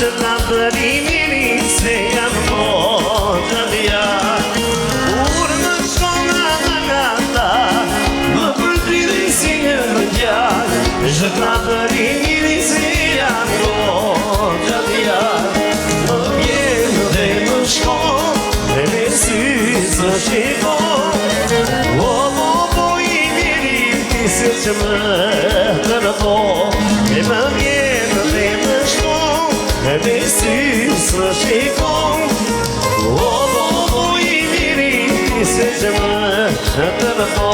Shëna përimi se janë motë dhja Kur në shkona në gata Më përdridhi si një mëndjak Shëna përimi se janë motë dhja Më vjenë dhe më shkon E me sy së shikon Po i vjeri Tisë që më tërëpo E më vjenë dhe më shkon E me sy së shikon Po i vjeri Tisë që më tërëpo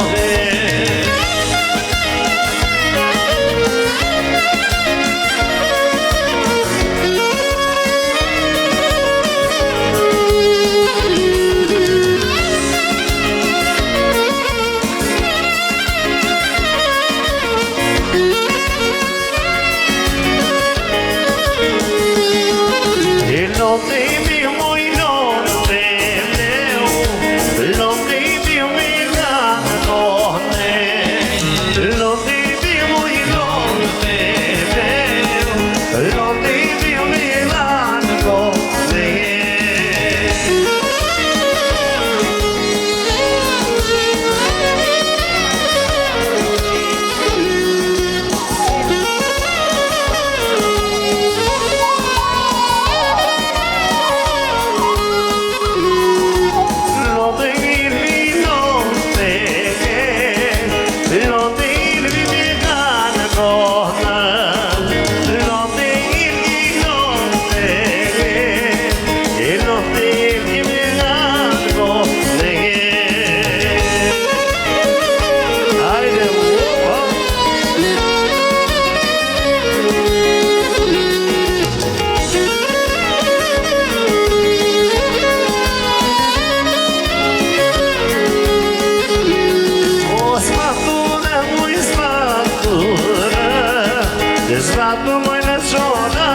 Zvaturë moj në qona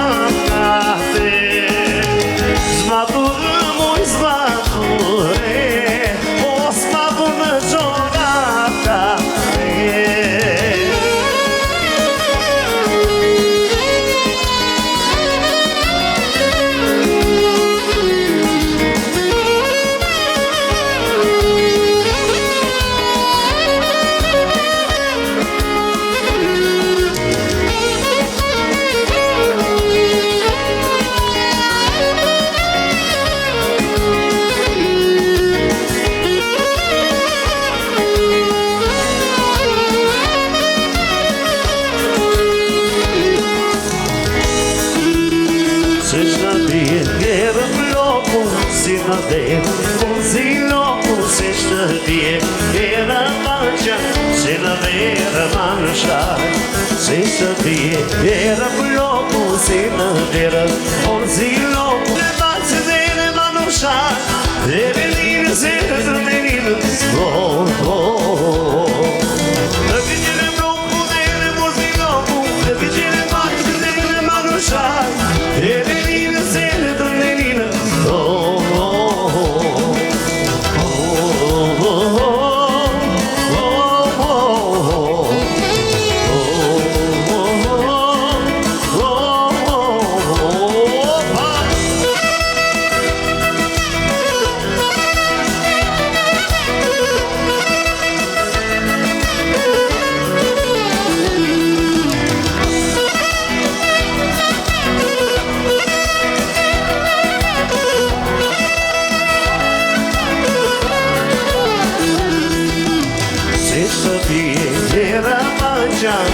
kate Zvaturë moj zvaturë O zvaturë në qona kate Si në dhe, unë si loku se shtëtje Era pacha, se në vera ma në shaj Se shtëtje, era loku se në vera Unë si loku se pacha dhe në ma në shaj Dhe velinë se të meninë Dhe vijene bloku dhe në mozi loku Dhe vijene pacha dhe në ma në shaj Dhe velinë se të meninë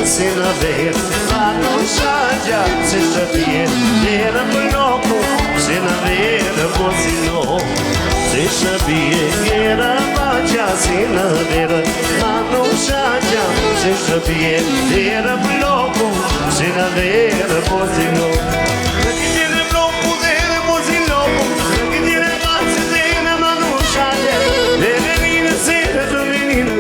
Si në verë, ma në shagja Se shtëpje, era për loku Se në verë, po si no Se shtëpje, era pacha Si në verë, ma në shagja Se shtëpje, era për loku Se në verë, po si no Në kitire bloku dhe në po si loku Në kitire pacha dhe në ma në shagja Dhe veninë se të veninë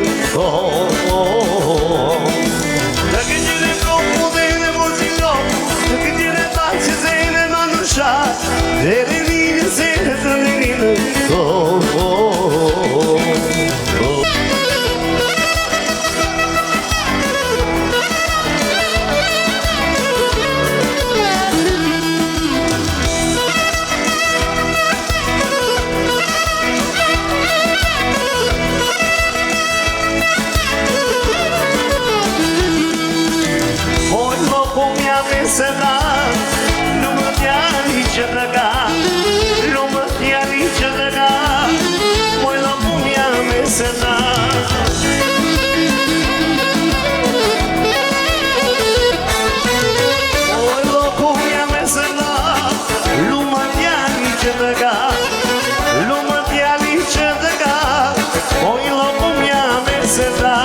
Dhe veninë se të veninë të ka moj la punja me se na moj la punja me se na luma djali që të ka luma djali që të ka moj la punja me se na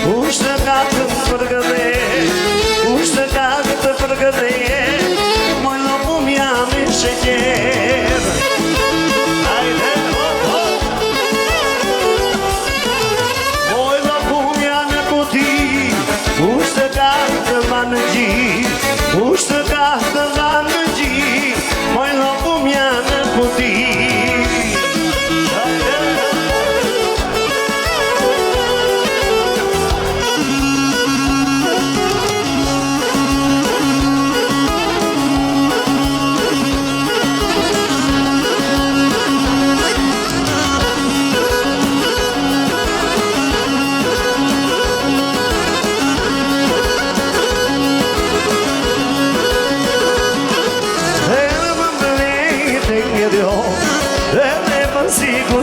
Ushtë ka këtë përgëdhe Ushtë ka këtë përgëdhe Moj lopum jam i shëqer Ajde, moj lopum jam në kuti Ushtë ka këtë manë gji Ushtë ka këtë manë gji Moj lopum jam në kuti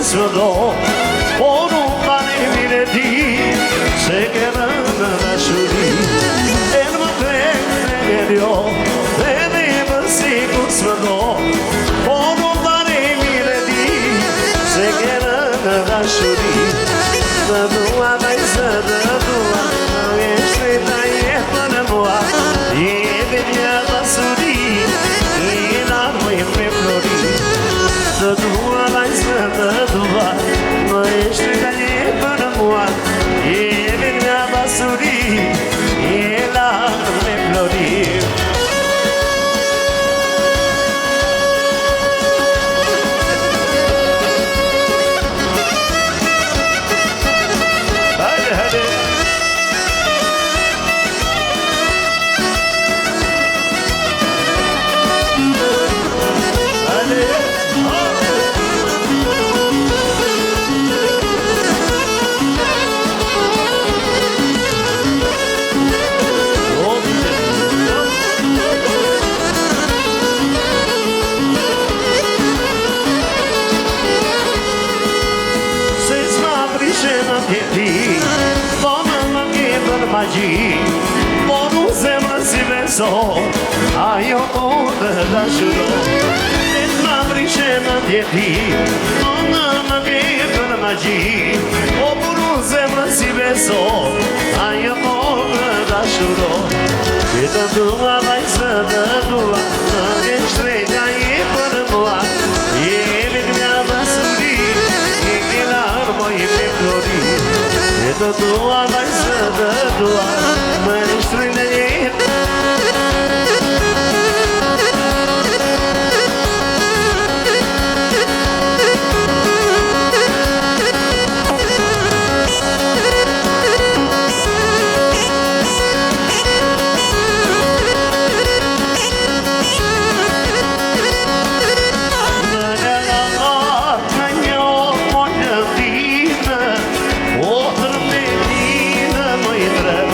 Së do, por unë tani mire ti Se kërë në dashuri E në më prekë e dio Dhe dhe më siku së do Por unë tani mire ti Se kërë në dashuri Dhe dua dhe zë dhe dua E shtrita jetë në mua Jeve një dashuri E narmë e me flori Dhe dua dhe zë dhe dua Më ishtë të një për mua Jeve nga basuri E larë me florir Hajde, hajde Hajde Por u zemrë si beso Ajo o të dashuro E të ma brishe në djeti O në më ke për magji O por u zemrë si beso Ajo o të dashuro E të dua vajzë të dua Në në shtrejtja je për mua Jemi nga basuri E kila armo je me flori E të dua vajzë të dua Më në shtrejtja je Otër me një në më i drem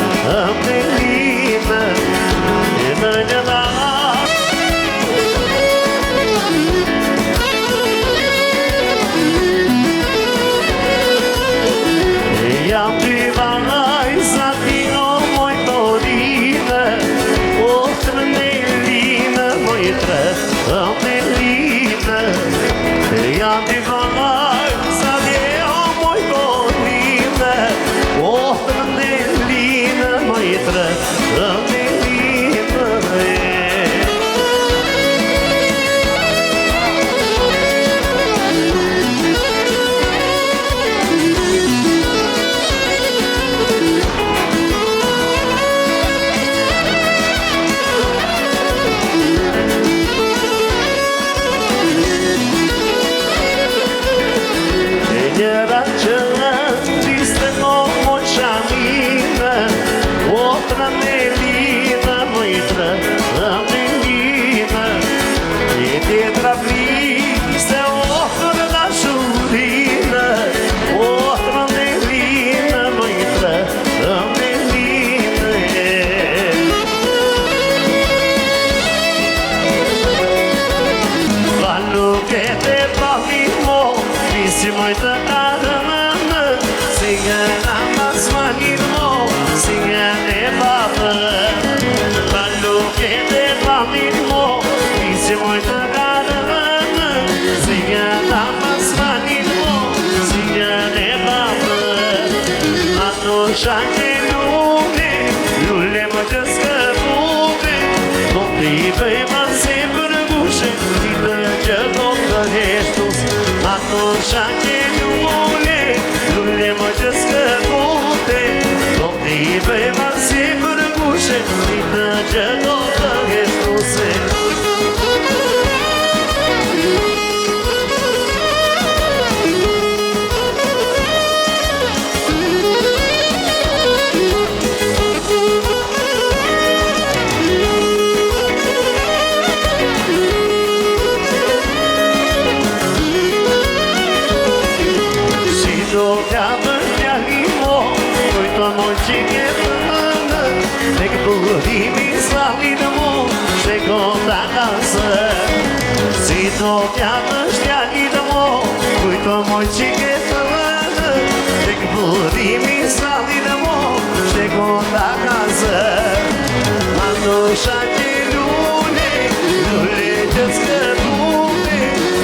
Manusha që lule më që s'këpute Do t'i bëjma si për gushe Ditë që do të geshtuse Si do t'javë shtjali dhe mo Kujto moj qike të vënë Tek budimi sali dhe mo Shteko t'a kasë Manusha që lule që s'këpune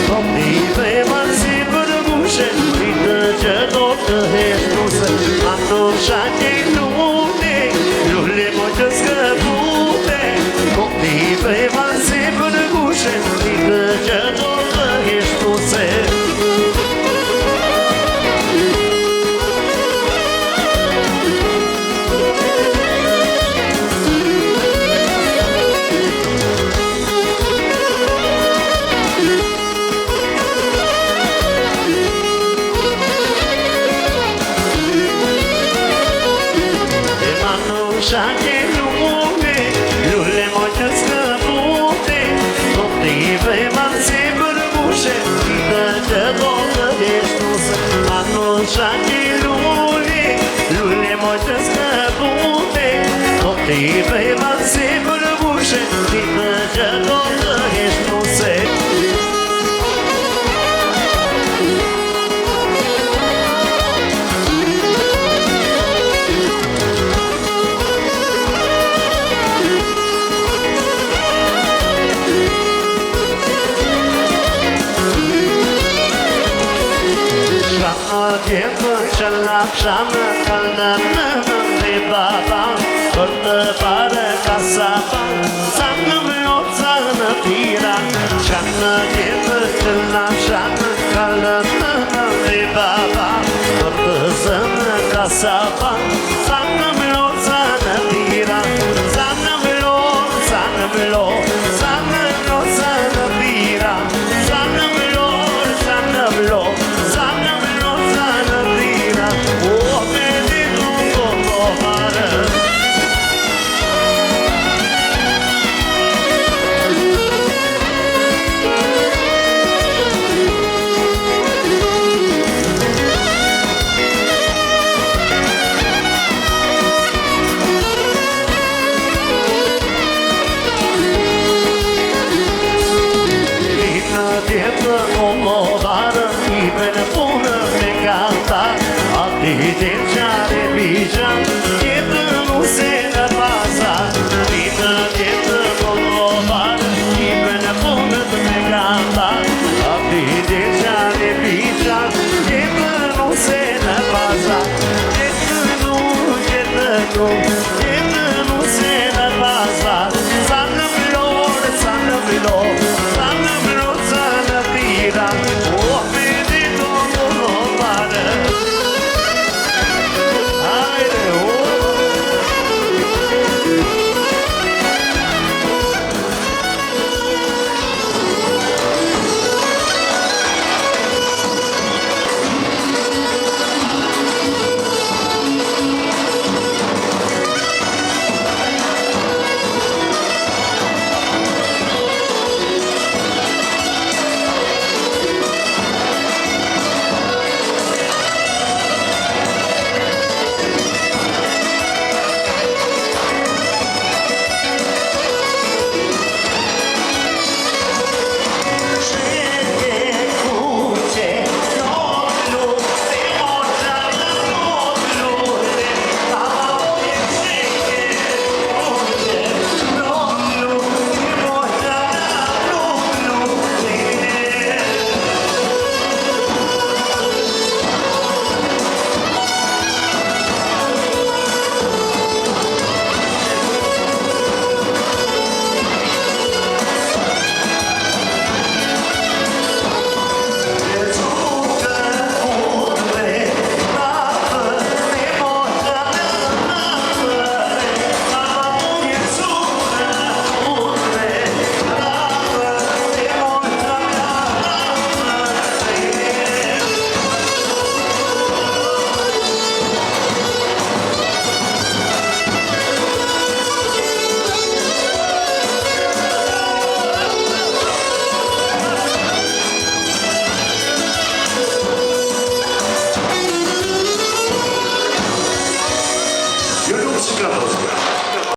Po t'i bëjma si për gushe Ditë që do të heshtuse Manusha që lule mo që s'këpune Po t'i bëjma si për gushe Ditë që do të heshtuse Manusha që lule mo që s'këpute Do t'i bëjma si për gushe Ditë që do të heshtuse Manusha që lule mo që s'këpute Do t'i bëjma si për gushe Ditë që do të heshtuse Djevë që lapsha më këllën në mëndi baba Për të pare kasapa Sa në mjoca në tira Qa në djevë që lapsha më këllën në mëndi baba Për të zënë kasapa